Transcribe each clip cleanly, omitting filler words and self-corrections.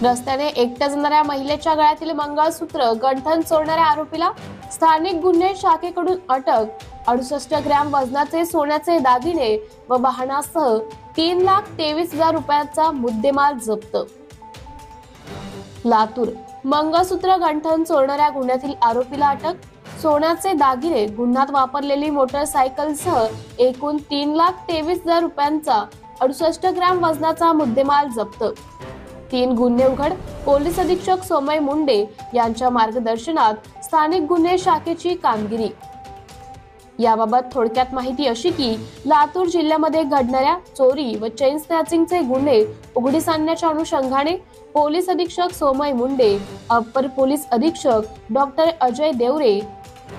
रस्त्याने एकट्या जाणाऱ्या महिलेच्या गळ्यातील मंगळसूत्र गंठन चोरणाऱ्या आरोपीला स्थानिक गुन्हे शाखेकडून अटक। 68 ग्रॅम वजनाचे सोन्याचे दागिने व वाहनासह 3,23,000 रुपयांचा मुद्देमाल जप्त। लातूर मंगळसूत्र गंठन चोरणाऱ्या गुन्ह्यातील आरोपीला अटक। सोन्याचे दागिने, गुन्ह्यात वापरलेली मोटरसायकलसह एकूण 3,23,000 रुपयांचा 68 ग्रॅम वजनाचा मुद्देमाल जप्त। 3 गुन्हे उघड। पोलीस अधीक्षक सोमय मुंडे यांच्या मार्गदर्शनात स्थानिक गुन्हे शाखेची कामगिरी। याबाबत थोडक्यात माहिती अशी की लातूर जिल्ह्यामध्ये घडणाऱ्या चोरी व चेन स्नॅचिंगचे गुन्हे उघडीस आणण्याच्या अनुषंगाने पोलीस अधीक्षक सोमय मुंडे, अप्पर पोलीस अधीक्षक डॉक्टर अजय देवरे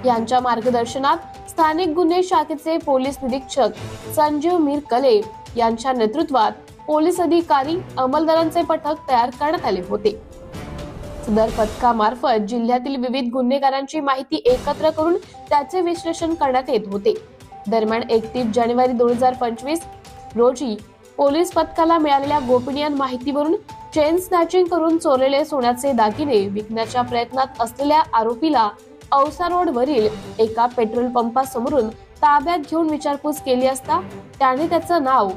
यांच्या मार्गदर्शनात स्थानिक गुन्हे शाखेचे पोलीस निरीक्षक संजीव मिरकले यांच्या नेतृत्वात पोलीस अधिकारी अंमलदारांचे पथक तयार करण्यात आले होते। सदर पथकामार्फत जिल्ह्यातील विविध गुन्हेगारांची माहिती एकत्र करून त्याचे विश्लेषण करण्यात येत होते। दरम्यान 31 जानेवारी 2025 रोजी पोलीस पथकाला मिळालेल्या गोपनीय माहितीवरून चेन स्नॅचिंग करून चोरलेले सोन्याचे दागिने विकण्याच्या प्रयत्नात असलेल्या आरोपीला औसा रोड वरील एका पेट्रोल पंपासमोरून ताब्यात घेऊन विचारपूस केली असता त्याने त्याचं नाव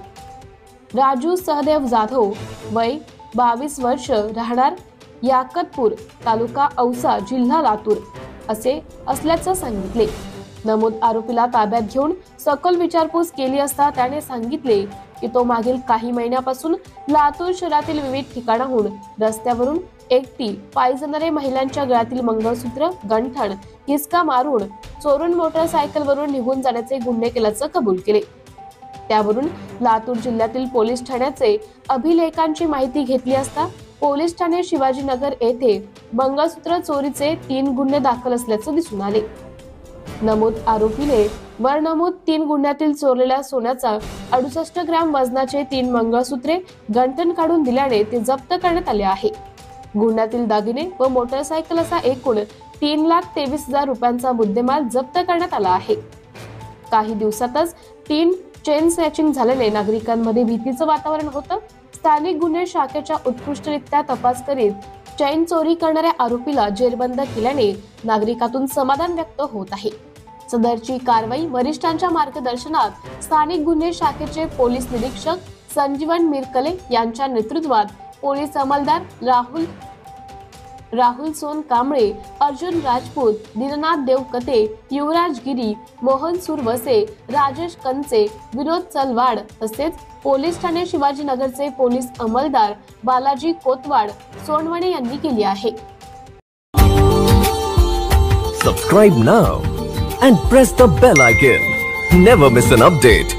राजू सहदेव जाधव, वय 22 वर्ष, राहणार याकतपूर, तालुका औसा, जिल्हा लातूर असे असल्याचं सांगितले। नमूद आरोपीला ताब्यात घेऊन सखोल विचारपूस केली असता त्याने सांगितले की तो मागील काही महिन्यापासून लातूर शहरातील विविध ठिकाणाहून रस्त्यावरून एकटी पायी जाणाऱ्या महिलांच्या गळ्यातील मंगळसूत्र, गंठण हिसका मारून चोरून मोटरसायकलवरून निघून जाण्याचे गुन्हे केल्याचं कबूल केले। त्यावरून लातूर जिल्ह्यातील पोलीस ठाण्याचे अभिलेखांची माहिती घेतली असता पोलीस ठाणे शिवाजीनगर येथे मंगळसूत्र चोरीचे 3 गुन्हे दाखल असल्याचे दिसून आले। नमूद आरोपीने वर नमूद 3 गुन्ह्यातील चोरलेल्या सोन्याचा 68 ग्रॅम वजनाचे 3 मंगळसूत्रे गंठण काढून दिल्याने ते जप्त करण्यात आले आहे। गुन्ह्यातील दागिने व मोटरसायकल असा एकूण 3,23,000 रुपयांचा मुद्देमाल जप्त करण्यात आला आहे। काही दिवसातच 3 चेन स्नॅचिंग झाल्याने नागरिकांमध्ये भीतीचं वातावरण होतं। स्थानिक गुन्हे शाखेच्या उत्कृष्टरित्या तपास करीत चैन चोरी करणाऱ्या आरोपीला जेरबंद केल्याने नागरिकातून समाधान व्यक्त होत आहे। सदरची कारवाई वरिष्ठांच्या मार्गदर्शनात स्थानिक गुन्हे शाखेचे पोलीस निरीक्षक संजीवन मिरकले यांच्या नेतृत्वात पोलीस अंमलदार राहुल सोन कांबळे, अर्जुन राजपूत, दीननाथ देवकते, युवराज गिरी, मोहन सुरवसे, राजेश कंचे, विनोद चलवाड तसेच पोलीस ठाणे शिवाजीनगरचे पोलीस अंमलदार बालाजी कोतवाड सोनवणे यांनी केली आहे। Subscribe now and press the bell icon. Never miss an update.